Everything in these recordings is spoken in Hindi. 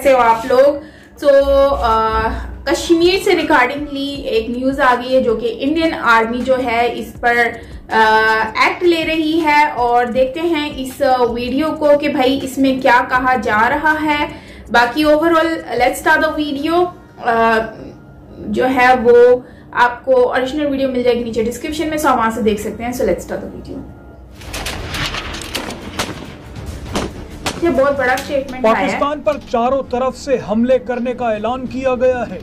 कैसे हो आप लोग। तो कश्मीर से रिगार्डिंगली एक न्यूज आ गई है जो कि इंडियन आर्मी जो है इस पर एक्ट ले रही है, और देखते हैं इस वीडियो को कि भाई इसमें क्या कहा जा रहा है। बाकी overall let's start the video जो है वो आपको ओरिजिनल वीडियो मिल जाएगी नीचे डिस्क्रिप्शन में, सो वहां से देख सकते हैं। So let's start the video. ये बहुत बड़ा स्टेटमेंट आया है। पाकिस्तान पर चारों तरफ से हमले करने का ऐलान किया गया है।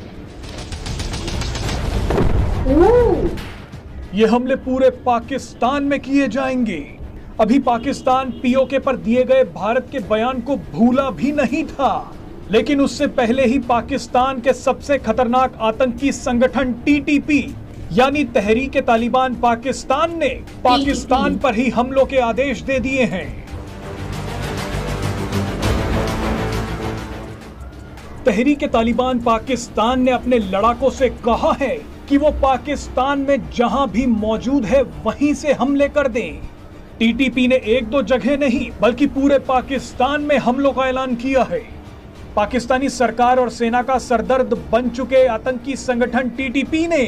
ये हमले पूरे पाकिस्तान में किए जाएंगे। अभी पाकिस्तान पीओके पर दिए गए भारत के बयान को भूला भी नहीं था, लेकिन उससे पहले ही पाकिस्तान के सबसे खतरनाक आतंकी संगठन टीटीपी यानी तहरीक तालिबान पाकिस्तान ने पाकिस्तान पर ही हमलों के आदेश दे दिए हैं। तहरीक तालिबान पाकिस्तान ने अपने लड़ाकों से कहा है कि वो पाकिस्तान में जहां भी मौजूद है वहीं से हमले कर दें। टीटीपी ने एक दो जगह नहीं बल्कि पूरे पाकिस्तान में हमलों का ऐलान किया है। पाकिस्तानी सरकार और सेना का सरदर्द बन चुके आतंकी संगठन टीटीपी ने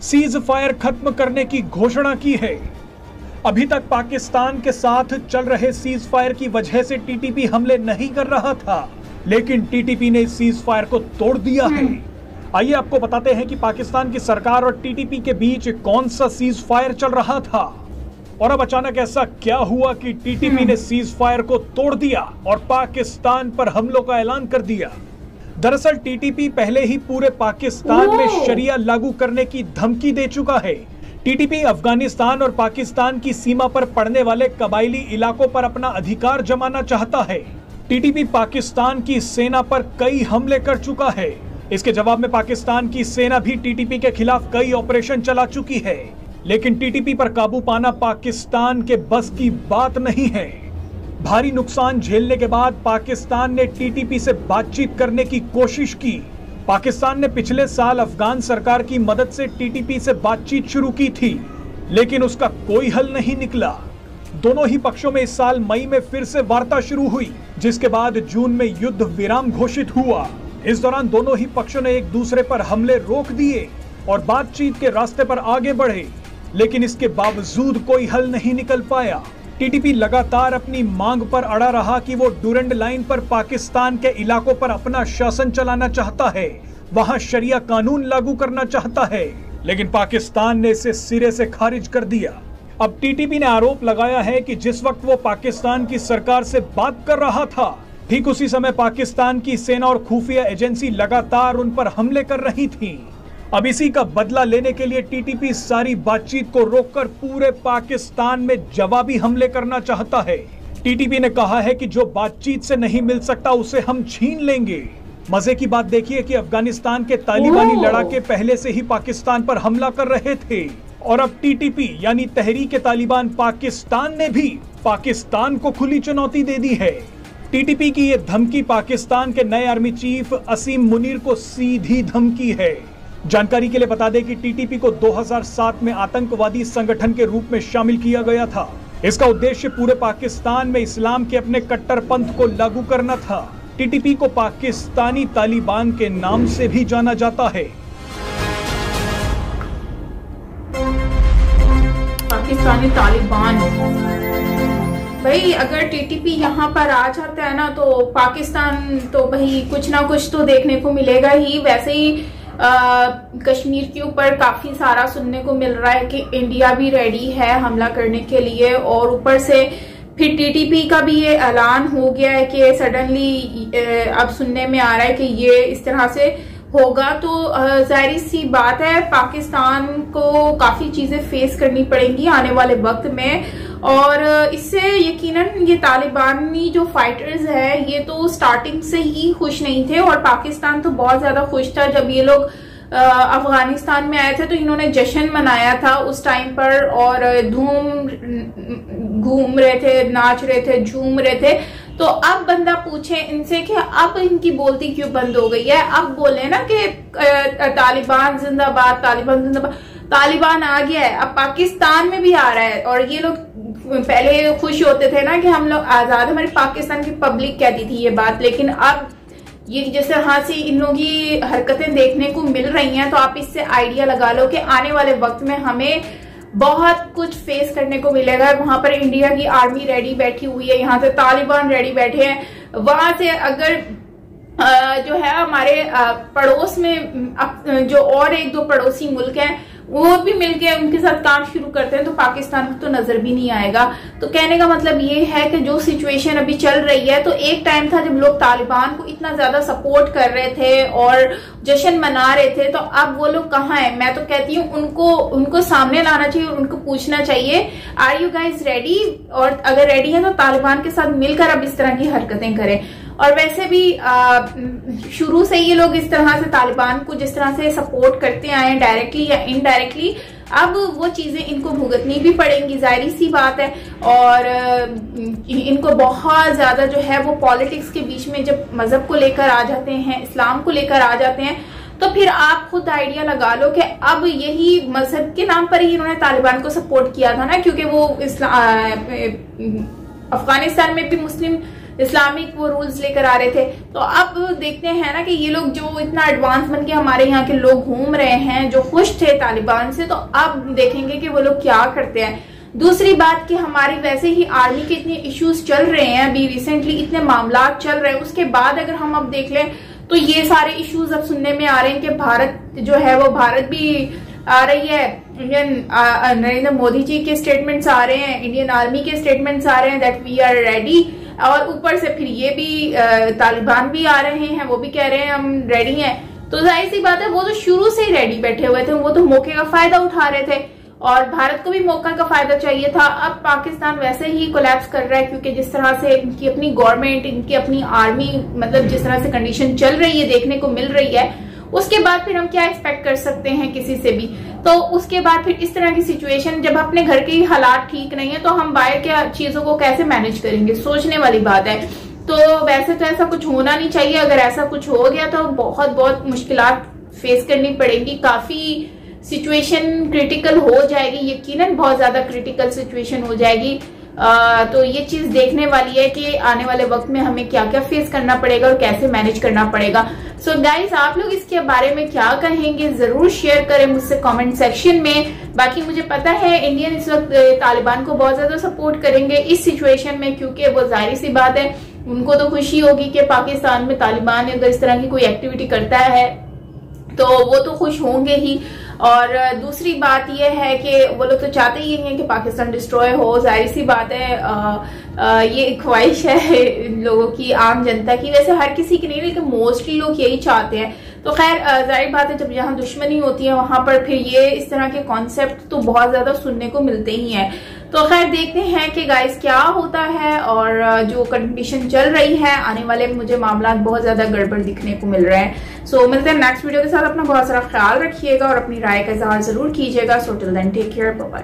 सीज फायर खत्म करने की घोषणा की है। अभी तक पाकिस्तान के साथ चल रहे सीज फायर की वजह से टीटीपी हमले नहीं कर रहा था, लेकिन टीटीपी ने सीज फायर को तोड़ दिया है। आइए आपको बताते हैं कि पाकिस्तान की सरकार और टीटीपी के बीच कौन सा सीज फायर चल रहा था, और अब अचानक ऐसा क्या हुआ कि टीटीपी ने सीज फायर को तोड़ दिया और पाकिस्तान पर हमलों का ऐलान कर दिया। दरअसल टीटीपी पहले ही पूरे पाकिस्तान में शरिया लागू करने की धमकी दे चुका है। टीटीपी अफगानिस्तान और पाकिस्तान की सीमा पर पड़ने वाले कबायली इलाकों पर अपना अधिकार जमाना चाहता है। टीटीपी पाकिस्तान की सेना पर कई हमले कर चुका है। इसके जवाब में पाकिस्तान की सेना भी टीटीपी के खिलाफ कई ऑपरेशन चला चुकी है, लेकिन टीटीपी पर काबू पाना पाकिस्तान के बस की बात नहीं है। भारी नुकसान झेलने के बाद पाकिस्तान ने टीटीपी से बातचीत करने की कोशिश की। पाकिस्तान ने पिछले साल अफगान सरकार की मदद से टीटीपी से बातचीत शुरू की थी, लेकिन उसका कोई हल नहीं निकला। दोनों ही पक्षों में इस साल मई में फिर से वार्ता शुरू हुई, जिसके बाद जून में युद्ध विराम घोषित हुआ। इस दौरान दोनों ही पक्षों ने एक दूसरे पर हमले रोक दिए और बातचीत के रास्ते पर आगे बढ़े, लेकिन इसके बावजूद कोई हल नहीं निकल पाया। टीटीपी लगातार अपनी मांग पर अड़ा रहा कि वो डूरंड लाइन पर पाकिस्तान के इलाकों पर अपना शासन चलाना चाहता है, वहां शरिया कानून लागू करना चाहता है, लेकिन पाकिस्तान ने इसे सिरे से खारिज कर दिया। अब टीटीपी ने आरोप लगाया है कि जिस वक्त वो पाकिस्तान की सरकार से बात कर रहा था, ठीक उसी समय पाकिस्तान की सेना और खुफिया एजेंसी लगातार उन पर हमले कर रही थी। अब इसी का बदला लेने के लिए टीटीपी सारी बातचीत को रोककर पूरे पाकिस्तान में जवाबी हमले करना चाहता है। टीटीपी ने कहा है कि जो बातचीत से नहीं मिल सकता उसे हम छीन लेंगे। मजे की बात देखिए कि अफगानिस्तान के तालिबानी लड़ाके पहले से ही पाकिस्तान पर हमला कर रहे थे, और अब टीटीपी यानी तहरीक तालिबान पाकिस्तान ने भी पाकिस्तान को खुली चुनौती दे दी है। टीटीपी की ये धमकी पाकिस्तान के नए आर्मी चीफ असीम मुनीर को सीधी धमकी है। जानकारी के लिए बता दें कि टीटीपी को 2007 में आतंकवादी संगठन के रूप में शामिल किया गया था। इसका उद्देश्य पूरे पाकिस्तान में इस्लाम के अपने कट्टरपंथ को लागू करना था। टीटीपी को पाकिस्तानी तालिबान के नाम से भी जाना जाता है। पाकिस्तानी तालिबान भाई, अगर टीटीपी यहाँ पर आ जाता है ना तो पाकिस्तान तो भाई कुछ ना कुछ तो देखने को मिलेगा ही। वैसे ही कश्मीर के ऊपर काफी सारा सुनने को मिल रहा है कि इंडिया भी रेडी है हमला करने के लिए, और ऊपर से फिर टीटीपी का भी ये ऐलान हो गया है कि सडनली अब सुनने में आ रहा है कि ये इस तरह से होगा। तो जाहिर सी बात है पाकिस्तान को काफी चीजें फेस करनी पड़ेंगी आने वाले वक्त में, और इससे यकीनन ये तालिबानी जो फाइटर्स है ये तो स्टार्टिंग से ही खुश नहीं थे, और पाकिस्तान तो बहुत ज्यादा खुश था। जब ये लोग अफगानिस्तान में आए थे तो इन्होंने जश्न मनाया था उस टाइम पर, और घूम रहे थे, नाच रहे थे, झूम रहे थे। तो अब बंदा पूछे इनसे कि अब इनकी बोलती क्यों बंद हो गई है। अब बोले ना कि तालिबान जिंदाबाद, तालिबान जिंदाबाद। तालिबान आ गया है, अब पाकिस्तान में भी आ रहा है, और ये लोग पहले खुश होते थे ना कि हम लोग आजाद, हमारी पाकिस्तान की पब्लिक कहती थी ये बात, लेकिन अब ये जिस तरह से इन लोगों की हरकतें देखने को मिल रही हैं, तो आप इससे आइडिया लगा लो कि आने वाले वक्त में हमें बहुत कुछ फेस करने को मिलेगा। वहां पर इंडिया की आर्मी रेडी बैठी हुई है, यहाँ से तालिबान रेडी बैठे हैं, वहां से अगर जो है हमारे पड़ोस में जो और एक दो पड़ोसी मुल्क हैं वो भी मिलके उनके साथ काम शुरू करते हैं तो पाकिस्तान को तो नजर भी नहीं आएगा। तो कहने का मतलब ये है कि जो सिचुएशन अभी चल रही है, तो एक टाइम था जब लोग तालिबान को इतना ज्यादा सपोर्ट कर रहे थे और जश्न मना रहे थे, तो अब वो लोग कहाँ हैं? मैं तो कहती हूँ उनको सामने लाना चाहिए और उनको पूछना चाहिए, आर यू गाइज रेडी? और अगर रेडी है तो तालिबान के साथ मिलकर अब इस तरह की हरकतें करें। और वैसे भी शुरू से ये लोग इस तरह से तालिबान को जिस तरह से सपोर्ट करते आए हैं डायरेक्टली या इनडायरेक्टली, अब वो चीजें इनको भुगतनी भी पड़ेंगी, जाहिर सी बात है। और इनको बहुत ज्यादा जो है वो पॉलिटिक्स के बीच में जब मजहब को लेकर आ जाते हैं, इस्लाम को लेकर आ जाते हैं, तो फिर आप खुद आइडिया लगा लो कि अब यही मजहब के नाम पर ही इन्होंने तालिबान को सपोर्ट किया था ना, क्योंकि वो अफगानिस्तान में भी मुस्लिम इस्लामिक वो रूल्स लेकर आ रहे थे। तो अब देखते हैं ना कि ये लोग जो इतना एडवांस बन के हमारे यहाँ के लोग घूम रहे हैं, जो खुश थे तालिबान से, तो अब देखेंगे कि वो लोग क्या करते हैं। दूसरी बात कि हमारी वैसे ही आर्मी के इतने इश्यूज चल रहे हैं, अभी रिसेंटली इतने मामला चल रहे हैं, उसके बाद अगर हम अब देख लें तो ये सारे इश्यूज अब सुनने में आ रहे हैं कि भारत जो है वो भारत भी आ रही है, इंडियन नरेंद्र मोदी जी के स्टेटमेंट्स आ रहे हैं, इंडियन आर्मी के स्टेटमेंट्स आ रहे हैं दैट वी आर रेडी, और ऊपर से फिर ये भी तालिबान भी आ रहे हैं, वो भी कह रहे हैं हम रेडी हैं। तो जाहिर सी बात है वो तो शुरू से ही रेडी बैठे हुए थे, वो तो मौके का फायदा उठा रहे थे और भारत को भी मौका का फायदा चाहिए था। अब पाकिस्तान वैसे ही कोलैप्स कर रहा है, क्योंकि जिस तरह से इनकी अपनी गवर्नमेंट, इनकी अपनी आर्मी, मतलब जिस तरह से कंडीशन चल रही है, देखने को मिल रही है, उसके बाद फिर हम क्या एक्सपेक्ट कर सकते हैं किसी से भी। तो उसके बाद फिर इस तरह की सिचुएशन, जब अपने घर के हालात ठीक नहीं है तो हम बाहर के चीजों को कैसे मैनेज करेंगे, सोचने वाली बात है। तो वैसे तो ऐसा कुछ होना नहीं चाहिए, अगर ऐसा कुछ हो गया तो बहुत मुश्किलात फेस करनी पड़ेगी, काफी सिचुएशन क्रिटिकल हो जाएगी, यकीनन बहुत ज्यादा क्रिटिकल सिचुएशन हो जाएगी। तो ये चीज देखने वाली है कि आने वाले वक्त में हमें क्या क्या फेस करना पड़ेगा और कैसे मैनेज करना पड़ेगा। सो गाइस, आप लोग इसके बारे में क्या कहेंगे जरूर शेयर करें मुझसे कमेंट सेक्शन में। बाकी मुझे पता है इंडियन इस वक्त तालिबान को बहुत ज्यादा सपोर्ट करेंगे इस सिचुएशन में, क्योंकि वो जाहिर सी बात है उनको तो खुशी होगी कि पाकिस्तान में तालिबान अगर इस तरह की कोई एक्टिविटी करता है तो वो तो खुश होंगे ही। और दूसरी बात यह है कि वो लोग तो चाहते ही हैं कि पाकिस्तान डिस्ट्रॉय हो, जाहिर सी बात है ये ख्वाहिश है लोगों की, आम जनता की, वैसे हर किसी की नहीं लेकिन मोस्टली लोग यही चाहते हैं। तो खैर जाहिर बात है जब यहाँ दुश्मनी होती है वहां पर फिर ये इस तरह के कॉन्सेप्ट तो बहुत ज्यादा सुनने को मिलते ही हैं। तो खैर देखते हैं कि गाइस क्या होता है, और जो कंडीशन चल रही है आने वाले मुझे मामला बहुत ज्यादा गड़बड़ दिखने को मिल रहे हैं। सो मिलते हैं नेक्स्ट वीडियो के साथ, अपना बहुत सारा ख्याल रखिएगा और अपनी राय का इजहार जरूर कीजिएगा। So till then take care, bye bye.